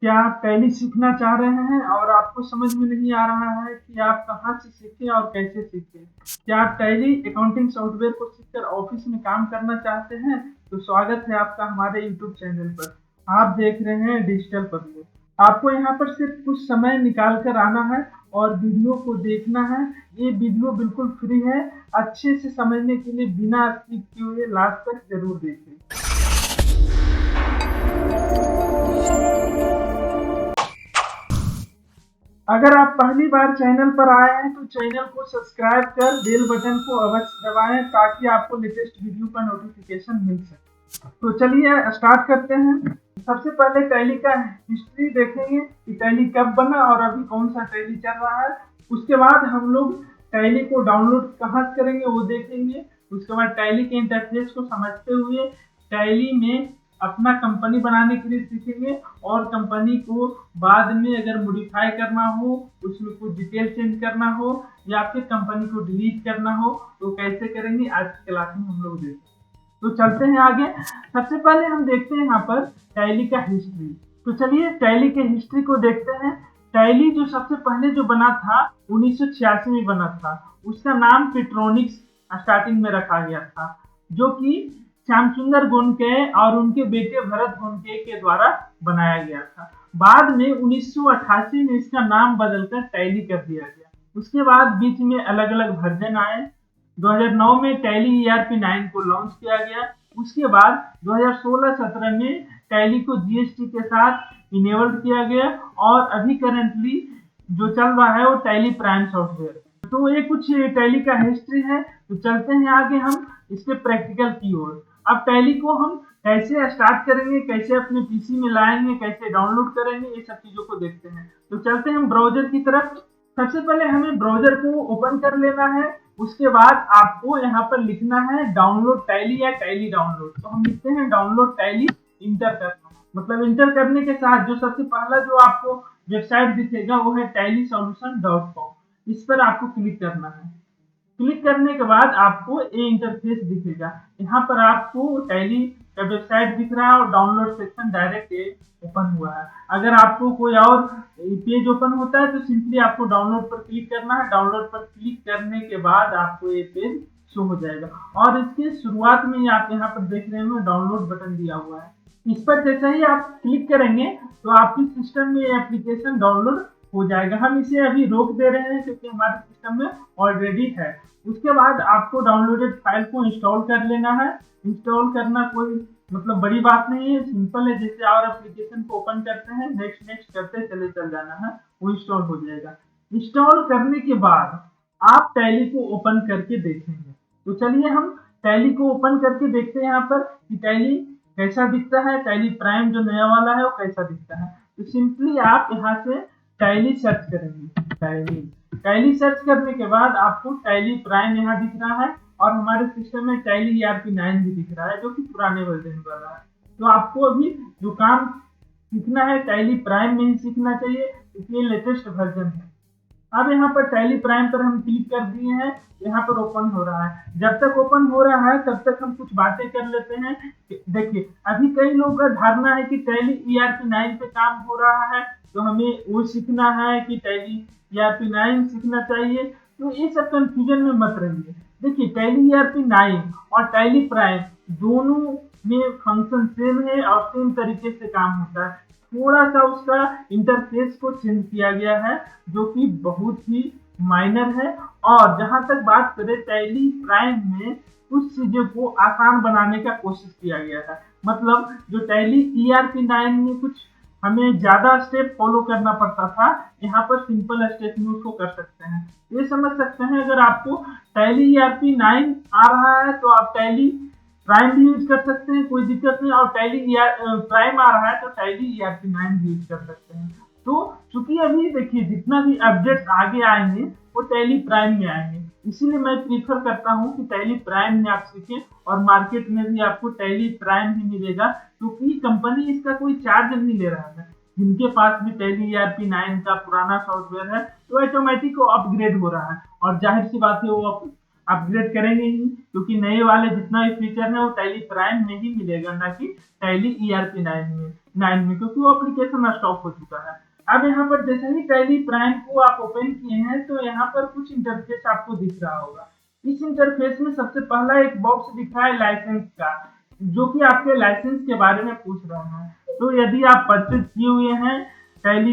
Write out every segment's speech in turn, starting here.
क्या आप टैली सीखना चाह रहे हैं और आपको समझ में नहीं आ रहा है कि आप कहाँ से सीखें और कैसे सीखें? क्या आप टैली अकाउंटिंग सॉफ्टवेयर को सीखकर ऑफिस में काम करना चाहते हैं? तो स्वागत है आपका हमारे यूट्यूब चैनल पर। आप देख रहे हैं डिजिटल पब्लिक। आपको यहाँ पर सिर्फ कुछ समय निकाल कर आना है और वीडियो को देखना है। ये वीडियो बिल्कुल फ्री है। अच्छे से समझने के लिए बिना स्किप किए हुए लास्ट तक जरूर देखें। अगर आप पहली बार चैनल पर आए हैं तो चैनल को सब्सक्राइब कर बेल बटन को अवश्य दबाएं ताकि आपको लेटेस्ट वीडियो का नोटिफिकेशन मिल सके। तो चलिए स्टार्ट करते हैं। सबसे पहले टैली का हिस्ट्री देखेंगे कि टैली कब बना और अभी कौन सा टैली चल रहा है। उसके बाद हम लोग टैली को डाउनलोड कहाँ से करेंगे वो देखेंगे। उसके बाद टैली के इंटरफेस को समझते हुए टैली में अपना कंपनी बनाने के लिए सीखेंगे और कंपनी को बाद में अगर मॉडिफाई करना हो, उसमें कुछ डिटेल चेंज करना हो या फिर कंपनी को डिलीट करना हो तो कैसे करेंगे आज की क्लास में हम लोग देखेंगे। तो चलते हैं आगे। सबसे पहले हम देखते हैं यहाँ पर टैली का हिस्ट्री। तो चलिए टैली के हिस्ट्री को देखते हैं। टैली जो सबसे पहले जो बना था 1986 में बना था। उसका नाम पेट्रोनिक्स स्टार्टिंग में रखा गया था, जो कि श्यामसुंदर गोन्के और उनके बेटे भरत गोन्के के द्वारा बनाया गया था। बाद में 1988 में इसका नाम बदलकर टैली कर दिया गया। उसके बाद बीच में अलग अलग वर्जन आए। 2009 में टैली ERP 9 को लॉन्च किया गया। उसके बाद 2016-17 में टैली को GST के साथ इनेबल्ड किया गया और अभी करेंटली जो चल रहा है वो टैली प्राइम सॉफ्टवेयर। तो ये कुछ टैली का हिस्ट्री है। तो चलते हैं आगे हम इसके प्रैक्टिकल की ओर। अब टैली को हम कैसे स्टार्ट करेंगे, कैसे अपने पीसी में लाएंगे, कैसे डाउनलोड करेंगे, ये सब चीजों को देखते हैं। तो चलते हैं हम ब्राउजर की तरफ। सबसे पहले हमें ब्राउजर को ओपन कर लेना है। उसके बाद आपको यहाँ पर लिखना है डाउनलोड टैली या टैली डाउनलोड। तो हम लिखते हैं डाउनलोड टैली, इंटर करना। मतलब इंटर करने के साथ जो सबसे पहला जो आपको वेबसाइट दिखेगा वो है tallysolution.com। इस पर आपको क्लिक करना है। क्लिक करने के बाद आपको ये इंटरफेस दिखेगा। यहाँ पर आपको टैली का वेबसाइट दिख रहा है और डाउनलोड सेक्शन डायरेक्ट ओपन हुआ है। अगर आपको कोई और पेज ओपन होता है तो सिंपली आपको डाउनलोड पर क्लिक करना है। डाउनलोड पर क्लिक करने के बाद आपको ये पेज शो हो जाएगा और इसके शुरुआत में आप यहाँ पर देख रहे हैं डाउनलोड बटन दिया हुआ है। इस पर जैसे ही आप क्लिक करेंगे तो आपके सिस्टम में एप्लीकेशन डाउनलोड हो जाएगा। हम इसे अभी रोक दे रहे हैं क्योंकि हमारे सिस्टम में ऑलरेडी है। उसके बाद आपको डाउनलोडेड फाइल को इंस्टॉल कर लेना है। इंस्टॉल करना कोई मतलब बड़ी बात नहीं है, सिंपल है। जैसे और एप्लीकेशन को ओपन करते हैं नेक्स्ट नेक्स्ट करते चल जाना है, वो इंस्टॉल हो जाएगा। इंस्टॉल करने के बाद आप टैली को ओपन करके देखेंगे। तो चलिए हम टैली को ओपन करके देखते हैं यहाँ पर कि टैली कैसा दिखता है। टैली प्राइम जो नया वाला है वो कैसा दिखता है। तो सिंपली आप यहाँ से टैली सर्च करेंगे। टैली सर्च करने के बाद आपको टैली प्राइम यहाँ दिख रहा है और हमारे सिस्टम में टैली ERP 9 भी दिख रहा है जो कि पुराने वर्जन वाला है। तो आपको अभी जो काम सीखना है टैली प्राइम में ही सीखना चाहिए क्योंकि ये लेटेस्ट वर्जन है। अब यहाँ पर टैली प्राइम पर हम क्लिक कर दिए हैं। यहाँ पर ओपन हो रहा है। जब तक ओपन हो रहा है तब तक हम कुछ बातें कर लेते हैं। देखिए अभी कई लोगों का धारणा है कि टैली ERP 9 पे काम हो रहा है तो हमें वो सीखना है कि टैली ERP 9 सीखना चाहिए। तो ये सब कंफ्यूजन में मत रहिए। देखिए टैली ERP 9 और टैली प्राइम दोनों में फंक्शन सेम है और सेम तरीके से काम होता है। थोड़ा सा उसका इंटरफेस को चेंज किया गया है जो कि बहुत ही माइनर है। और जहां तक बात करें टैली प्राइम में कुछ चीजों को आसान बनाने का कोशिश किया गया है। मतलब जो टैली ERP 9 में कुछ हमें ज्यादा स्टेप फॉलो करना पड़ता था, यहाँ पर सिंपल स्टेप में उसको कर सकते हैं। ये समझ सकते हैं अगर आपको टैली ERP 9 आ रहा है तो आप टैली प्राइम भी यूज कर सकते हैं, कोई दिक्कत नहीं। और टैली प्राइम आ रहा है तो टैली ERP 9 भी यूज कर सकते हैं। तो चूंकि अभी देखिए जितना भी अपडेट्स आगे आएंगे वो टैली प्राइम में आएंगे, इसीलिए मैं प्रीफर करता हूँ कि टैली प्राइम में आप सीखें और मार्केट में भी आपको टैली प्राइम ही मिलेगा क्योंकि कंपनी इसका कोई चार्ज नहीं ले रहा है। जिनके पास भी टैली ERP 9 का पुराना सॉफ्टवेयर है तो ऑटोमेटिक अपग्रेड हो रहा है और जाहिर सी बात है वो अपग्रेड करेंगे ही, क्योंकि नए वाले जितना भी फीचर है वो टैली प्राइम में ही मिलेगा, ना कि टैली ERP 9 में, क्योंकि वो एप्लीकेशन स्टॉप हो चुका है। अब यहाँ पर जैसे ही टैली प्राइम को आप ओपन किए हैं तो यहाँ पर कुछ इंटरफेस आपको दिख रहा होगा। इस इंटरफेस में सबसे पहला एक बॉक्स दिख रहा है लाइसेंस का, जो कि आपके लाइसेंस के बारे में पूछ रहा है। तो यदि आप परचेज किए हुए हैं टैली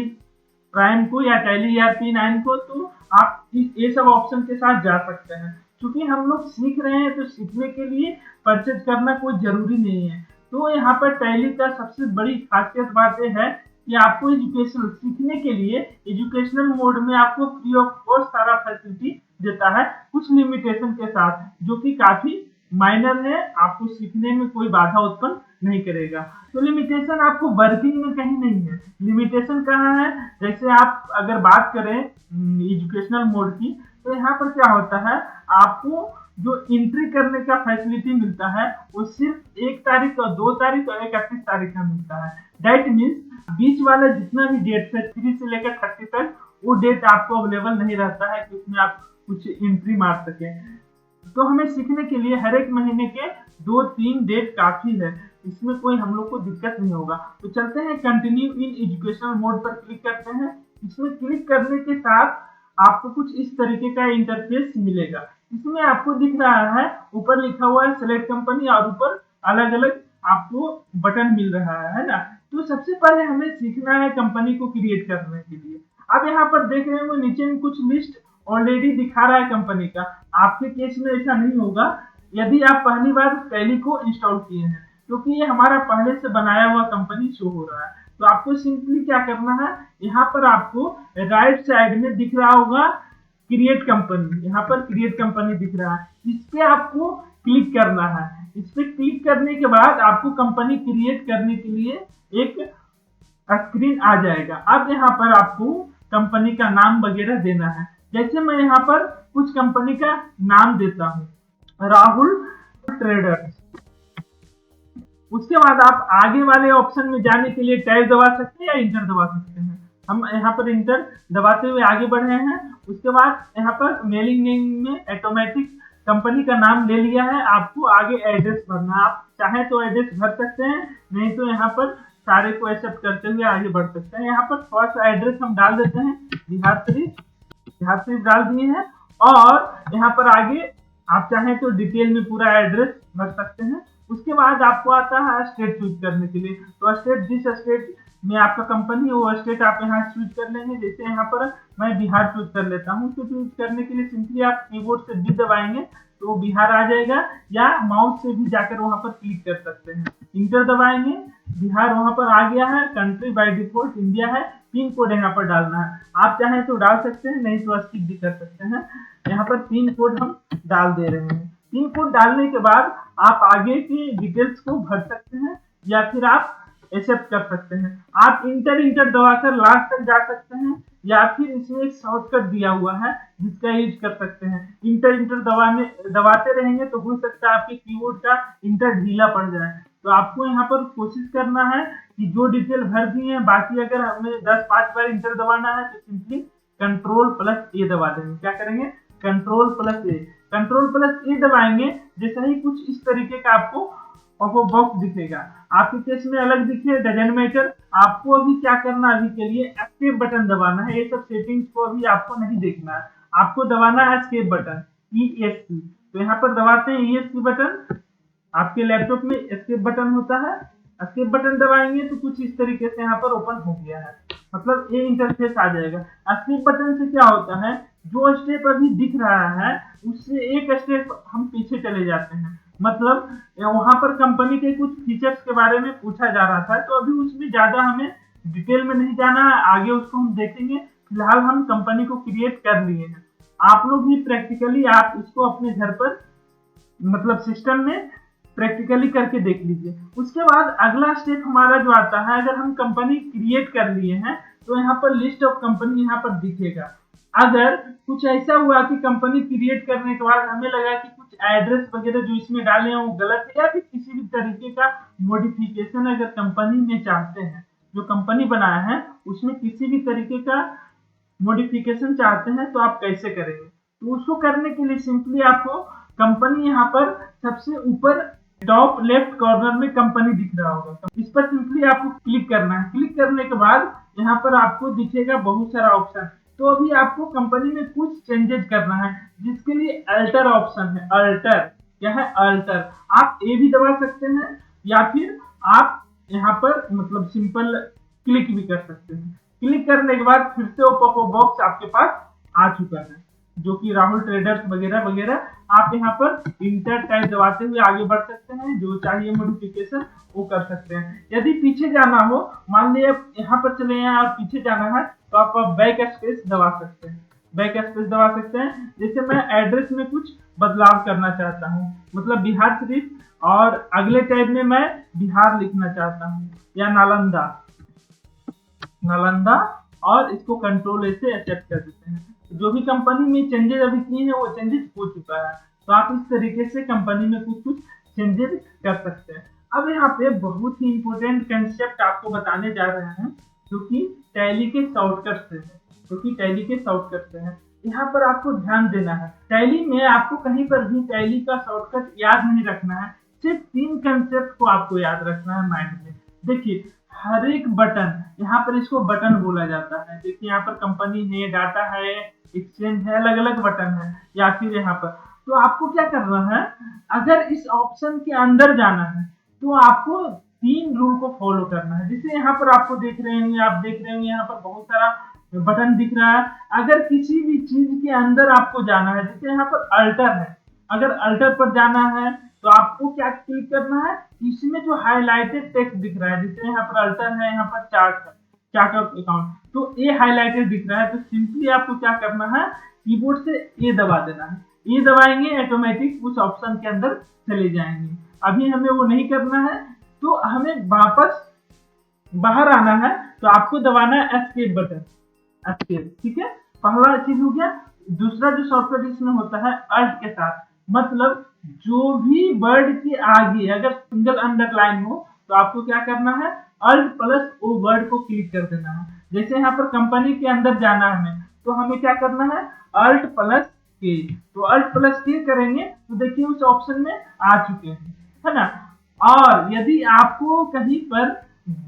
प्राइम को या टैली ERP 9 को, तो आप ये सब ऑप्शन के साथ जा सकते हैं। क्योंकि हम लोग सीख रहे हैं तो सीखने के लिए परचेज करना कोई जरूरी नहीं है। तो यहाँ पर टैली का सबसे बड़ी खासियत बात यह है कि आपको एजुकेशनल सीखने के लिए एजुकेशनल मोड में आपको फ्री ऑफ कॉस्ट सारा फैसिलिटी देता है, कुछ लिमिटेशन के साथ, जो कि काफी माइनर है, आपको सीखने में कोई बाधा उत्पन्न नहीं करेगा। तो लिमिटेशन आपको वर्किंग में कहीं नहीं है। लिमिटेशन कहाँ है, जैसे आप अगर बात करें एजुकेशनल मोड की, तो यहाँ पर क्या होता है, आपको जो एंट्री करने का फैसिलिटी मिलता है वो सिर्फ 1 तारीख और 2 तारीख और 31 तारीख का मिलता है। दैट मीन्स बीच वाला जितना भी डेट है 3 से लेकर 30 तक, वो डेट आपको अवेलेबल नहीं रहता है कि उसमें आप कुछ एंट्री मार सके। तो हमें सीखने के लिए हर एक महीने के 2-3 डेट काफी है, इसमें कोई हम लोग को दिक्कत नहीं होगा। तो चलते हैं कंटिन्यू इन एजुकेशनल मोड पर क्लिक करते हैं। इसमें क्लिक करने के साथ आपको कुछ इस तरीके का इंटरफेस मिलेगा। इसमें आपको दिख रहा है, ऊपर लिखा हुआ है सेलेक्ट कंपनी और ऊपर अलग अलग आपको बटन मिल रहा है ना। तो सबसे पहले हमें सीखना है कंपनी को क्रिएट करने के लिए। अब यहाँ पर देख रहे हैं वो नीचे में कुछ लिस्ट ऑलरेडी दिखा रहा है कंपनी का। आपके केस में ऐसा नहीं होगा यदि आप पहली बार टैली को इंस्टॉल किए हैं, क्योंकि ये हमारा पहले से बनाया हुआ कंपनी शो हो रहा है। तो आपको सिंपली क्या करना है, यहाँ पर आपको राइट साइड में दिख रहा होगा क्रिएट कंपनी, यहाँ पर क्रिएट कंपनी दिख रहा है, इस पे आपको क्लिक करना है। इस पे क्लिक करने के बाद आपको कंपनी क्रिएट करने के लिए एक स्क्रीन आ जाएगा। अब यहाँ पर आपको कंपनी का नाम वगैरह देना है। जैसे मैं यहाँ पर कुछ कंपनी का नाम देता हूँ, राहुल ट्रेडर्स। उसके बाद आप आगे वाले ऑप्शन में जाने के लिए टैब दबा सकते हैं या इंटर दबा सकते हैं। हम यहाँ पर इंटर दबाते हुए आगे बढ़ रहे हैं। उसके बाद यहाँ पर मेलिंग नेम में ऑटोमेटिक कंपनी का नाम ले लिया है, आपको आगे एड्रेस भरना। आप चाहे तो एड्रेस भर सकते हैं, नहीं तो यहाँ पर सारे को एक्सेप्ट करते हुए आगे बढ़ सकते हैं। यहाँ पर फर्स्ट एड्रेस हम डाल देते हैं बिहार शरीफ डाल दिए हैं। और यहाँ पर आगे आप चाहें तो डिटेल में पूरा एड्रेस भर सकते हैं। उसके बाद आपको आता है स्टेट चूज करने के लिए। तो स्टेट, जिस स्टेट में आपका कंपनी है वो स्टेट आप यहाँ चूज कर लेंगे। जैसे यहाँ पर मैं बिहार चूज कर लेता हूँ। तो चूज करने के लिए सिंपली आप कीबोर्ड से डी दबाएंगे तो बिहार आ जाएगा, या माउस से भी जाकर वहां पर क्लिक कर सकते हैं। इंटर दबाएंगे, बिहार वहां पर आ गया है। कंट्री बाय डिफॉल्ट इंडिया है। पिन कोड यहाँ पर डालना है, आप चाहें तो डाल सकते हैं, नहीं तो स्किप भी कर सकते हैं। यहाँ पर पिन कोड हम डाल दे रहे हैं। पिन कोड डालने के बाद आप आगे की डिटेल्स को भर सकते हैं या फिर आप एक्सेप्ट कर सकते हैं। आप इंटर दबाकर लास्ट तक जा सकते हैं, या फिर इसमें एक शॉर्टकट दिया हुआ है जिसका यूज कर सकते हैं। इंटर दबाते रहेंगे तो हो सकता है आपके कीबोर्ड का इंटर ढीला पड़ जाए। तो आपको यहाँ पर कोशिश करना है कि जो डिटेल भर दी है, बाकी अगर हमें 10-5 बार इंटर दबाना है तो सिंपली Ctrl+A दबा देंगे। क्या करेंगे, Ctrl+A। Ctrl+A दबाएंगे, जैसे ही कुछ इस तरीके का आपको पॉपअप बॉक्स दिखेगा। आपके केस में अलग दिखे डजंट मैटर। आपको अभी क्या करना है, अभी के लिए एस्केप बटन दबाना है। ये सब सेटिंग्स को अभी आपको नहीं देखना है, आपको दबाना है एस्केप बटन, ESC। तो यहाँ पर दबाते हैं ESC बटन। आपके लैपटॉप में एस्केप बटन होता है, एस्केप बटन दबाएंगे तो कुछ इस तरीके से यहाँ पर ओपन हो गया है, मतलब ये इंटरफेस आ जाएगा। एस्केप बटन से क्या होता है, जो स्टेप अभी दिख रहा है उससे एक स्टेप हम पीछे चले जाते हैं। मतलब वहां पर कंपनी के कुछ फीचर्स के बारे में पूछा जा रहा था, तो अभी उसमें ज्यादा हमें डिटेल में नहीं जाना है, आगे उसको हम देखेंगे। फिलहाल हम कंपनी को क्रिएट कर लिए हैं। आप लोग भी प्रैक्टिकली आप इसको अपने घर पर मतलब सिस्टम में प्रैक्टिकली करके देख लीजिए। उसके बाद अगला स्टेप हमारा जो आता है, अगर हम कंपनी क्रिएट कर लिए हैं तो यहाँ पर लिस्ट ऑफ कंपनी यहाँ पर दिखेगा। अगर कुछ ऐसा हुआ कि कंपनी क्रिएट करने के बाद हमें लगा कि कुछ एड्रेस वगैरह जो इसमें डाले हैं वो गलत है, या फिर किसी भी तरीके का मॉडिफिकेशन अगर कंपनी में चाहते हैं, जो कंपनी बनाया है उसमें किसी भी तरीके का मॉडिफिकेशन चाहते हैं, तो आप कैसे करेंगे। तो उसको करने के लिए सिंपली आपको कंपनी यहाँ पर सबसे ऊपर टॉप लेफ्ट कॉर्नर में कंपनी दिख रहा होगा, इस पर सिंपली आपको क्लिक करना है। क्लिक करने के बाद यहाँ पर आपको दिखेगा बहुत सारा ऑप्शन। तो अभी आपको कंपनी में कुछ चेंजेस करना है, जिसके लिए अल्टर ऑप्शन है। अल्टर क्या है? अल्टर। आप ए भी दबा सकते हैं या फिर आप यहाँ पर मतलब सिंपल क्लिक भी कर सकते हैं। क्लिक करने के बाद फिर से वो पॉपअप बॉक्स आपके पास आ चुका है, जो कि राहुल ट्रेडर्स वगैरह वगैरह। आप यहाँ पर इंटर टाइप दबाते हुए आगे बढ़ सकते हैं, जो चाहिए मॉडिफिकेशन वो कर सकते हैं। यदि पीछे जाना हो, मान लीजिए यहाँ पर चले हैं और पीछे जाना है, तो आप बैक स्पेस दबा सकते हैं। बैक स्पेस दबा सकते हैं। जैसे मैं एड्रेस में कुछ बदलाव करना चाहता हूँ, मतलब बिहार शरीफ, और अगले टैब में मैं बिहार लिखना चाहता हूँ या नालंदा, नालंदा, और इसको कंट्रोल ए से एक्सेप्ट कर देते हैं। जो भी कंपनी में चेंजेस अभी किए हैं वो चेंजेस हो चुका है। तो आप इस तरीके से कंपनी में कुछ कुछ चेंजेस कर सकते हैं। अब यहाँ पे बहुत ही इंपॉर्टेंट कंसेप्ट आपको बताने जा रहे हैं, जो कि टैली के शॉर्टकट से है, जो कि टैली के शॉर्टकट से है। यहाँ पर आपको ध्यान देना है, टैली में आपको कहीं पर भी टैली का शॉर्टकट याद नहीं रखना है। सिर्फ 3 कंसेप्ट को आपको याद रखना है माइंड में। देखिए, हर एक बटन, यहाँ पर इसको बटन बोला जाता है। देखिए यहाँ पर कंपनी है, डाटा है, एक्सचेंज है, अलग अलग बटन है। या फिर यहाँ पर तो आपको क्या करना है, अगर इस ऑप्शन के अंदर जाना है तो आपको 3 रूल को फॉलो करना है। जैसे यहाँ पर आपको देख रहे हैं, आप देख रहे होंगे यहाँ पर बहुत सारा बटन दिख रहा है। अगर किसी भी चीज के अंदर आपको जाना है, जैसे यहाँ पर अल्टर है, अगर अल्टर पर जाना है तो आपको क्या क्लिक करना है, इसमें जो हाईलाइटेड टेक्स्ट दिख रहा है, जैसे यहाँ पर अल्टर है, यहाँ पर चार्ट है, चार्ट ऑफ अकाउंट, तो ये हाईलाइटेड दिख रहा है। तो सिंपली आपको क्या करना है, कीबोर्ड से ए दबा देना है। ए दबाएंगे, ऑटोमेटिक उस ऑप्शन के अंदर चले जाएंगे। अभी हमें वो नहीं करना है, तो हमें वापस बाहर आना है, तो आपको दबाना है एस्केप बटन, एस्केप। ठीक है, पहला चीज हो गया। दूसरा जो शॉर्टकट इसमें होता है अल्ट के साथ, मतलब जो भी वर्ड के आगे अगर सिंगल अंडरलाइन हो तो आपको क्या करना है, अल्ट प्लस वो वर्ड को क्लिक कर देना है। जैसे यहाँ पर कंपनी के अंदर जाना है हमें, तो हमें क्या करना है, अल्ट प्लस के। तो अल्ट प्लस के करेंगे तो देखिए उस ऑप्शन में आ चुके हैं, है ना। और यदि आपको कहीं पर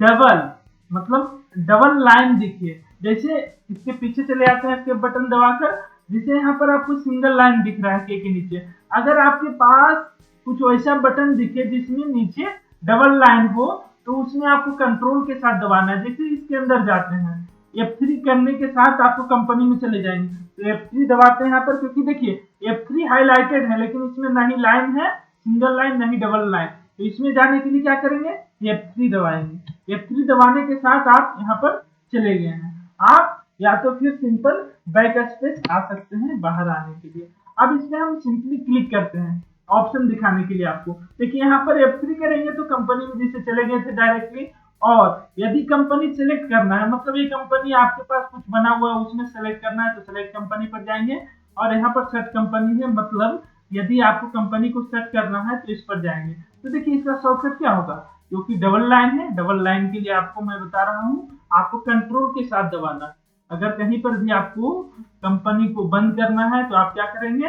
डबल मतलब डबल लाइन दिखे, जैसे इसके पीछे चले आते हैं, इसके बटन दबाकर, जैसे यहाँ पर आपको सिंगल लाइन दिख रहा है के नीचे, अगर आपके पास कुछ वैसा बटन दिखे जिसमें नीचे डबल लाइन हो, तो उसमें आपको कंट्रोल के साथ दबाना है। जैसे इसके अंदर जाते हैं, F3 करने के साथ आपको कंपनी में चले जाएंगे, तो F3 दबाते हैं यहाँ पर, क्योंकि देखिए F3 हाईलाइटेड है, लेकिन इसमें ना ही लाइन है सिंगल लाइन, ना ही डबल लाइन। तो इसमें जाने के लिए क्या करेंगे, F3 दबाएंगे। F3 दबाने के साथ आप यहाँ पर चले गए हैं। आप या तो फिर सिंपल बैक स्पेस आ सकते हैं बाहर आने के लिए। अब इसमें हम सिंपली क्लिक करते हैं ऑप्शन दिखाने के लिए आपको। देखिए यहाँ पर F3 करेंगे तो कंपनी में जैसे चले गए थे डायरेक्टली, और यदि कंपनी सेलेक्ट करना है, मतलब ये कंपनी आपके पास कुछ बना हुआ है उसमें सेलेक्ट करना है, तो सेलेक्ट कंपनी पर जाएंगे, और यहाँ पर सेट कंपनी है, मतलब यदि आपको कंपनी को सेट करना है तो इस पर जाएंगे। तो देखिए इसका शॉर्टकट क्या होगा, क्योंकि डबल लाइन है, डबल लाइन के लिए आपको मैं बता रहा हूँ, आपको कंट्रोल के साथ दबाना है। अगर कहीं पर भी आपको कंपनी को बंद करना है तो आप क्या करेंगे,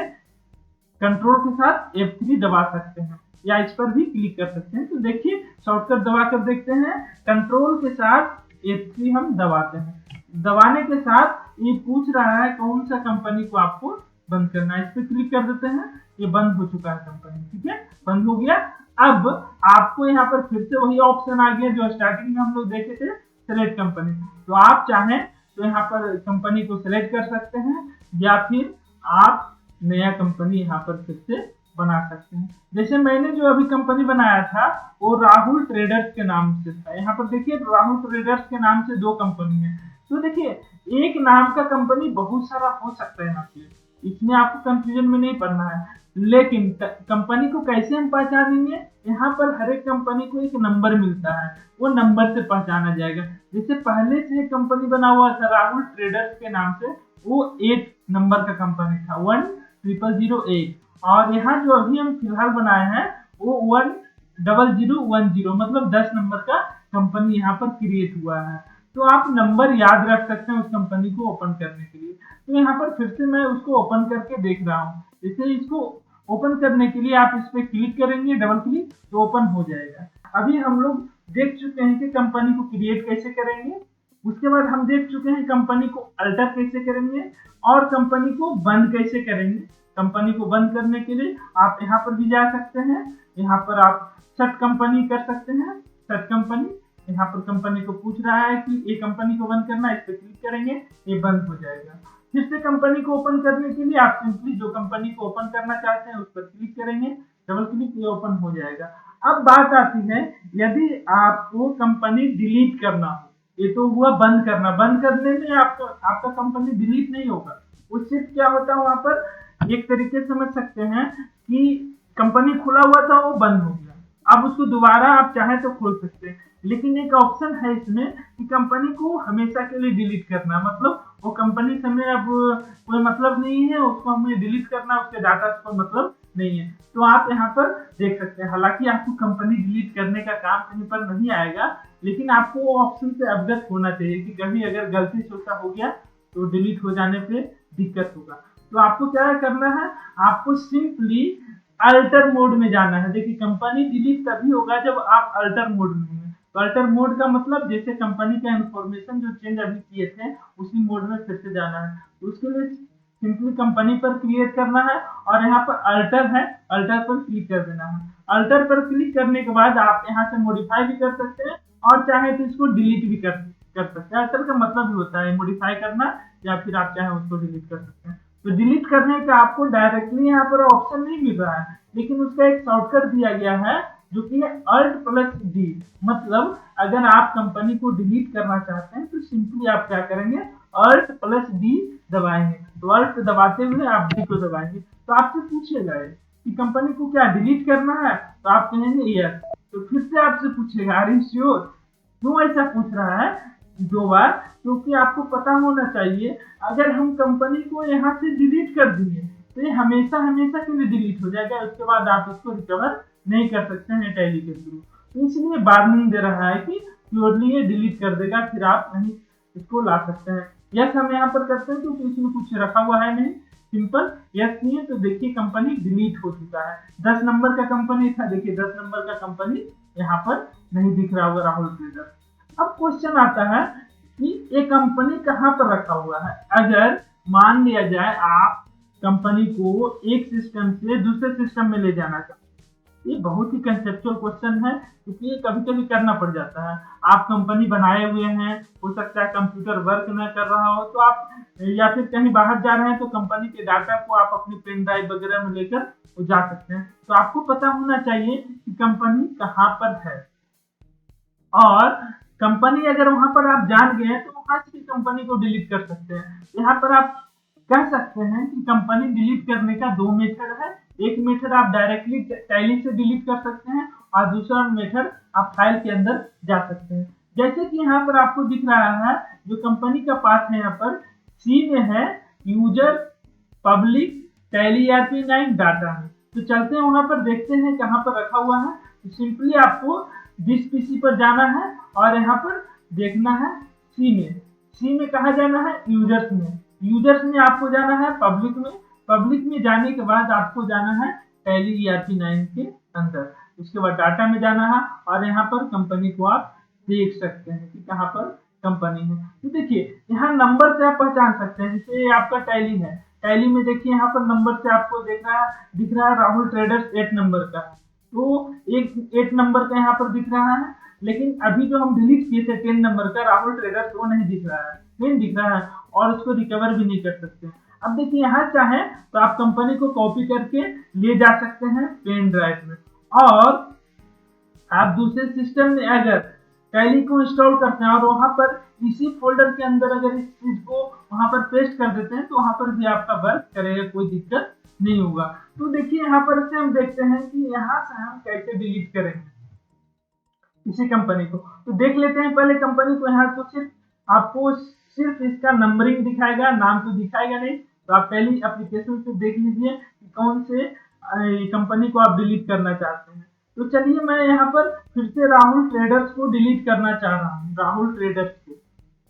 कंट्रोल के साथ F3 दबा सकते हैं, या इस पर भी क्लिक कर सकते हैं। तो देखिए शॉर्टकट दबा कर देखते हैं, कंट्रोल के साथ F3 हम दबाते हैं। दबाने के साथ ये पूछ रहा है कौन सा कंपनी को आपको बंद करना है, इस पर क्लिक कर देते हैं, ये बंद हो चुका है कंपनी। ठीक है, बंद हो गया। अब आपको यहाँ पर फिर से वही ऑप्शन आ गया जो स्टार्टिंग में हम लोग देखे थे, सेलेक्ट कंपनी। तो आप चाहें तो यहाँ पर कंपनी को सिलेक्ट कर सकते हैं, या फिर आप नया कंपनी यहाँ पर फिर से बना सकते हैं। जैसे मैंने जो अभी कंपनी बनाया था वो राहुल ट्रेडर्स के नाम से था। यहाँ पर देखिए राहुल ट्रेडर्स के नाम से 2 कंपनी है। तो देखिए एक नाम का कंपनी बहुत सारा हो सकता है यहाँ पे, इसमें आपको कंफ्यूजन में नहीं पड़ना है। लेकिन कंपनी को कैसे हम पहचानेंगे, यहाँ पर हर एक कंपनी को एक नंबर मिलता है, वो नंबर से पहचाना जाएगा। जैसे पहले से एक कंपनी बना हुआ था राहुल ट्रेडर्स के नाम से, वो 8 नंबर का कंपनी था, 1008। और यहाँ जो अभी हम फिलहाल बनाए हैं वो 1010, मतलब 10 नंबर का कंपनी यहाँ पर क्रिएट हुआ है। तो आप नंबर याद रख सकते हैं उस कंपनी को ओपन करने के लिए। तो यहाँ पर फिर से मैं उसको ओपन करके देख रहा हूँ। जैसे इसको ओपन करने के लिए आप इस पर क्लिक करेंगे, डबल क्लिक, तो ओपन हो जाएगा। अभी हम लोग देख चुके हैं कि कंपनी को क्रिएट कैसे करेंगे। उसके बाद हम देख चुके हैं कंपनी को अल्टर कैसे करेंगे और कंपनी को बंद कैसे करेंगे। कंपनी को बंद करने के लिए आप यहाँ पर भी जा सकते हैं। यहाँ पर आप शट कंपनी कर सकते हैं, शट कंपनी। यहाँ पर कंपनी को पूछ रहा है कि ये कंपनी को बंद करना है, इस पर क्लिक करेंगे, ये बंद हो जाएगा। फिर से कंपनी को ओपन करने के लिए आप सिंपली जो कंपनी को ओपन करना चाहते हैं उस पर क्लिक करेंगे, डबल क्लिक, ये ओपन हो जाएगा। अब बात आती है, यदि आपको कंपनी डिलीट करना हो, ये तो हुआ बंद करना। बंद करने में आपका कंपनी डिलीट नहीं होगा। उस सिर्फ क्या होता है, वहां पर एक तरीके से समझ सकते हैं कि कंपनी खुला हुआ था, वो बंद हो गया। अब उसको दोबारा आप चाहे तो खोल सकते हैं, लेकिन एक ऑप्शन है इसमें कि कंपनी को हमेशा के लिए डिलीट करना, मतलब वो कंपनी से हमें अब कोई मतलब नहीं है, उसको हमें डिलीट करना, उसके डाटा से कोई मतलब नहीं है। तो आप यहाँ पर देख सकते हैं, हालांकि आपको कंपनी डिलीट करने का काम कहीं पर नहीं आएगा, लेकिन आपको वो ऑप्शन से अवगत होना चाहिए कि कभी अगर गलती से ऐसा हो गया तो डिलीट हो जाने पे दिक्कत होगा। तो आपको क्या करना है, आपको सिंपली अल्टर मोड में जाना है। देखिए, कंपनी डिलीट तभी होगा जब आप अल्टर मोड में होंगे। तो अल्टर मोड का मतलब जैसे कंपनी का इंफॉर्मेशन जो चेंज अभी किए थे उसी मोड में फिर से जाना है। तो उसके लिए सिंपली कंपनी पर क्लिक करना है और यहाँ पर अल्टर है, अल्टर पर क्लिक कर देना है। अल्टर पर क्लिक करने के बाद आप यहाँ से मॉडिफाई भी कर सकते हैं और चाहे तो इसको डिलीट भी कर सकते हैं। अल्टर का मतलब भी होता है मॉडिफाई करना, या फिर आप चाहे उसको डिलीट कर सकते हैं। तो डिलीट करने का आपको डायरेक्टली यहाँ पर ऑप्शन नहीं मिल रहा है, लेकिन उसका एक शॉर्टकट दिया गया है जो कि है Alt+D। मतलब अगर आप कंपनी को डिलीट करना चाहते हैं तो सिंपली आप क्या करेंगे, Alt+D दबाएंगे। तो Alt दबाते हुए आप D को दबाएंगे, तो आपसे पूछेगा कि कंपनी को क्या डिलीट करना है, तो आप कहेंगे यस। तो फिर से आपसे पूछेगा आर यू श्योर। क्यों ऐसा पूछ रहा है दो बार, क्योंकि आपको पता होना चाहिए अगर हम कंपनी को यहाँ से डिलीट कर दिए तो ये हमेशा हमेशा के लिए डिलीट हो जाएगा। उसके बाद आप इसको रिकवर नहीं कर सकते हैं टैली के थ्रू। तो इसलिए वार्निंग दे रहा है कि प्योरली ये डिलीट कर देगा, फिर आप नहीं इसको ला सकते हैं। यस हम यहाँ पर करते हैं क्योंकि इसमें कुछ रखा हुआ है नहीं, सिंपल यस नहीं है। तो देखिए कंपनी डिलीट हो चुका है। 10 नंबर का कंपनी था, देखिए 10 नंबर का कंपनी यहाँ पर नहीं दिख रहा होगा, राहुल ट्रेडर्स। अब क्वेश्चन आता है कि ये कंपनी कहाँ पर रखा हुआ है। अगर मान लिया जाए आप कंपनी को एक सिस्टम से दूसरे सिस्टम में ले जाना चाहते हैं, ये बहुत ही कंसेप्चुअल क्वेश्चन है क्योंकि ये कभी कभी करना पड़ जाता है। आप कंपनी बनाए हुए हैं, हो सकता है कंप्यूटर वर्क न कर रहा हो, तो आप या फिर कहीं बाहर जा रहे हैं तो कंपनी के डाटा को आप अपनी पेन ड्राइव वगैरह में लेकर जा सकते हैं। तो आपको पता होना चाहिए कि कंपनी कहाँ पर है, और कंपनी अगर वहां पर आप जान गए हैं तो वहां से कंपनी को डिलीट कर सकते हैं। यहाँ पर आप कह सकते हैं कि कंपनी डिलीट करने का दो मेथड है। एक मेथड आप डायरेक्टली टैली से डिलीट कर सकते हैं और दूसरा मेथड आप फाइल के अंदर जा सकते हैं। जैसे कि यहाँ पर आपको दिख रहा है जो कंपनी का पाथ है, यहाँ पर सी में है user public tally ERP9 data है। तो चलते हैं वहां पर, देखते हैं कहाँ पर रखा हुआ है। तो सिंपली आपको जिस पीसी पर जाना है और यहाँ पर देखना है सी में कहा जाना है, यूजर्स में आपको जाना है पब्लिक में जाने के बाद आपको जाना है टैली ERP9 के अंदर। उसके बाद डाटा में जाना है और यहाँ पर कंपनी को आप देख सकते हैं कि कहाँ पर कंपनी है। तो देखिए यहाँ नंबर से आप पहचान सकते हैं, जैसे आपका टैली है, टैली में देखिए यहाँ पर नंबर से आपको दिख रहा है राहुल ट्रेडर्स 8 नंबर का, तो एक 8 नंबर का यहाँ पर दिख रहा है। लेकिन अभी जो हम डिलीट किए थे 10 नंबर का राहुल ट्रेडर्स, वो नहीं दिख रहा है और उसको रिकवर भी नहीं कर सकते। अब देखिए यहाँ चाहे तो आप कंपनी को कॉपी करके ले जा सकते हैं पेन ड्राइव में, और आप दूसरे सिस्टम में अगर टैली को इंस्टॉल करते हैं और वहां पर इसी फोल्डर के अंदर अगर इस चीज को वहां पर पेस्ट कर देते हैं तो वहां पर भी आपका वर्क करेगा, कोई दिक्कत नहीं होगा। तो देखिए यहाँ पर से हम देखते हैं कि यहाँ से हम कैसे डिलीट करेंगे इसी कंपनी को। तो देख लेते हैं पहले कंपनी को। यहाँ तो आपको सिर्फ इसका नंबरिंग दिखाएगा, नाम तो दिखाएगा नहीं। तो आप पहले एप्लीकेशन से देख लीजिए कि कौन से कंपनी को आप डिलीट करना चाहते हैं। तो चलिए मैं यहाँ पर फिर से राहुल ट्रेडर्स को डिलीट करना चाह रहा हूँ, राहुल ट्रेडर्स को।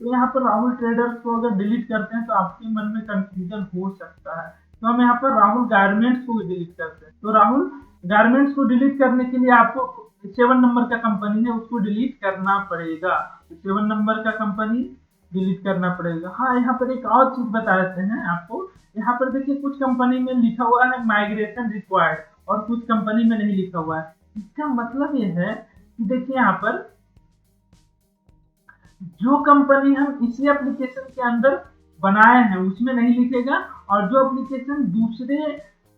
तो यहाँ पर राहुल ट्रेडर्स को अगर डिलीट करते हैं तो आपके मन में कंफ्यूजन हो सकता है। तो हम यहाँ पर राहुल गारमेंट्स को डिलीट करते हैं। तो राहुल गारमेंट्स को डिलीट करने के लिए आपको 7 नंबर का कंपनी है उसको डिलीट करना पड़ेगा। तो 7 नंबर का कंपनी डिलीट करना पड़ेगा। हाँ, यहाँ पर एक और चीज बता देते हैं आपको। यहाँ पर देखिए कुछ कंपनी में लिखा हुआ है माइग्रेशन रिक्वायर्ड और कुछ कंपनी में नहीं लिखा हुआ है। इसका मतलब ये है कि देखिए यहाँ पर जो कंपनी हम इसी एप्लीकेशन के अंदर बनाए हैं उसमें नहीं लिखेगा, और जो एप्लीकेशन दूसरे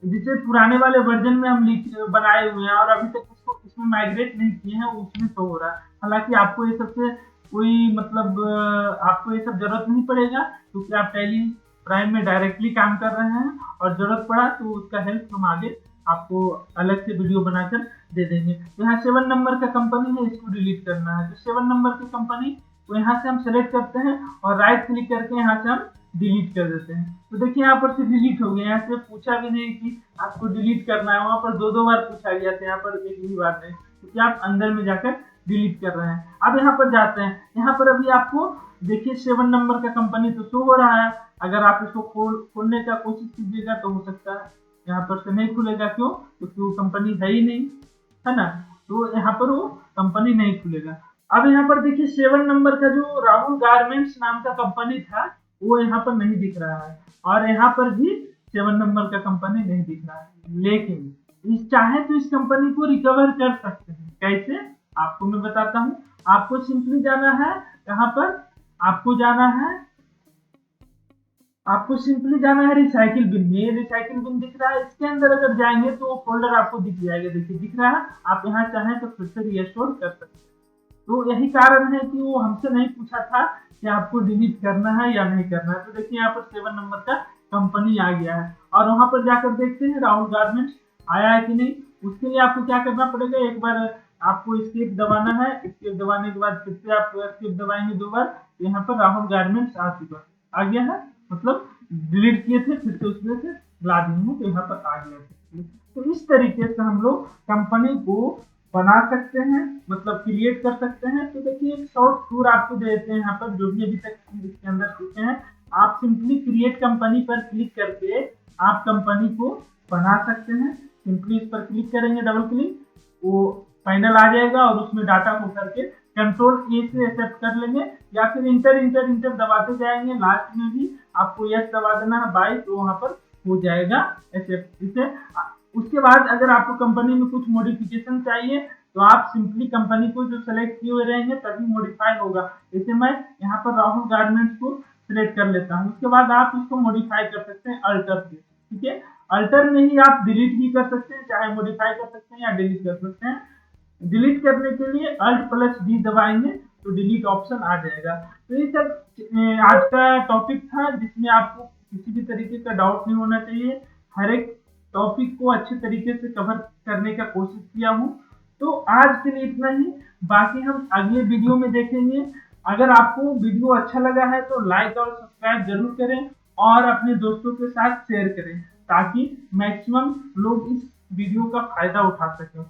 जैसे पुराने वाले वर्जन में हम बनाए हुए हैं और अभी तक उसको इसमें माइग्रेट नहीं किए हैं उसमें शो हो रहा है। हालांकि आपको ये सबसे कोई मतलब आपको ये सब जरूरत नहीं पड़ेगा क्योंकि आप टैली प्राइम में डायरेक्टली काम कर रहे हैं, और जरूरत पड़ा तो उसका हेल्प हम आगे आपको अलग से वीडियो बनाकर दे देंगे। तो यहाँ 7 नंबर का कंपनी है, इसको डिलीट करना है। तो 7 नंबर की कंपनी तो यहाँ से हम सेलेक्ट करते हैं और राइट क्लिक करके यहाँ से हम डिलीट कर देते हैं। तो देखिए यहाँ पर से डिलीट हो गया। यहाँ से पूछा भी नहीं कि आपको डिलीट करना है, वहां पर 2 बार पूछा गया था, यहाँ पर एक भी बार नहीं, क्योंकि आप अंदर में जाकर डिलीट कर रहे हैं। अब यहाँ पर जाते हैं। यहाँ पर अभी आपको देखिए 7 नंबर का कंपनी तो शो हो रहा है। अगर आप इसको खोलने का कोशिश कीजिएगा तो हो सकता है यहाँ पर से नहीं खुलेगा। क्यों? क्योंकि वो कंपनी है ही नहीं, है ना। तो यहाँ पर वो कंपनी नहीं खुलेगा। अब यहाँ पर देखिए 7 नंबर का जो राहुल गारमेंट्स नाम का कंपनी था वो यहाँ पर नहीं दिख रहा है, और यहाँ पर भी 7 नंबर का कंपनी नहीं दिख रहा है। लेकिन इस चाहे तो इस कंपनी को रिकवर कर सकते हैं। कैसे? आपको मैं बताता हूँ। आपको सिंपली जाना है यहाँ पर, आपको सिंपली जाना है रिसाइकिल बिन में। ये रिसाइकिल बिन दिख रहा है, इसके अंदर अगर जाएंगे तो वो फोल्डर आपको दिख जाएगा। देखिए दिख रहा है। आप यहाँ चाहें तो फिर से रीस्टोर कर सकते हैं। तो यही कारण है कि वो हमसे नहीं पूछा था कि आपको डिलीट करना है या नहीं करना है। तो देखिए यहाँ पर 7 नंबर का कंपनी आ गया है, और वहां पर जाकर देखते हैं राहुल गारमेंट्स आया है कि नहीं। उसके लिए आपको क्या करना पड़ेगा, एक बार आपको एस्केप दबाना है। एस्केप दबाने के बाद फिर से आप एस्केप दबाएंगे 2 बार, तो यहाँ पर राहुल गारमेंट्स आ गया है। मतलब डिलीट किए थे फिर से उसमें से ला दिए हैं, तो यहाँ पर आ गया है। तो इस तरीके से हम लोग कंपनी को बना सकते हैं, मतलब क्रिएट कर सकते हैं। तो देखिए एक शॉर्ट टूर आपको देते हैं यहाँ पर, जो भी अभी तक इसके अंदर सीखे हैं। आप सिंपली क्रिएट कंपनी पर क्लिक करके आप कंपनी को बना सकते हैं। सिंपली इस पर क्लिक करेंगे, डबल क्लिक, वो पैनल आ जाएगा और उसमें डाटा को करके कंट्रोल ए से एक्सेप्ट कर लेंगे, या फिर इंटर इंटर इंटर दबाते जाएंगे। लास्ट में भी आपको यस दबा देना है बाई, तो वहां पर हो जाएगा एक्सेप्ट। इसे उसके बाद अगर आपको कंपनी में कुछ मॉडिफिकेशन चाहिए तो आप सिंपली कंपनी को जो सेलेक्ट किए हुए रहेंगे तभी मॉडिफाई होगा। जैसे मैं यहाँ पर राहुल गारमेंट्स को सिलेक्ट कर लेता हूँ। उसके बाद आप इसको मॉडिफाई कर सकते हैं अल्टर से। ठीक है, अल्टर में ही आप डिलीट भी कर सकते हैं, चाहे मॉडिफाई कर सकते हैं या डिलीट कर सकते हैं। डिलीट करने के लिए Alt+D दबाएंगे तो डिलीट ऑप्शन आ जाएगा। तो ये सब आज का टॉपिक था, जिसमें आपको किसी भी तरीके का डाउट नहीं होना चाहिए। हर एक टॉपिक को अच्छे तरीके से कवर करने का कोशिश किया हूँ। तो आज के लिए इतना ही, बाकी हम अगले वीडियो में देखेंगे। अगर आपको वीडियो अच्छा लगा है तो लाइक और सब्सक्राइब जरूर करें, और अपने दोस्तों के साथ शेयर करें, ताकि मैक्सिमम लोग इस वीडियो का फायदा उठा सकें।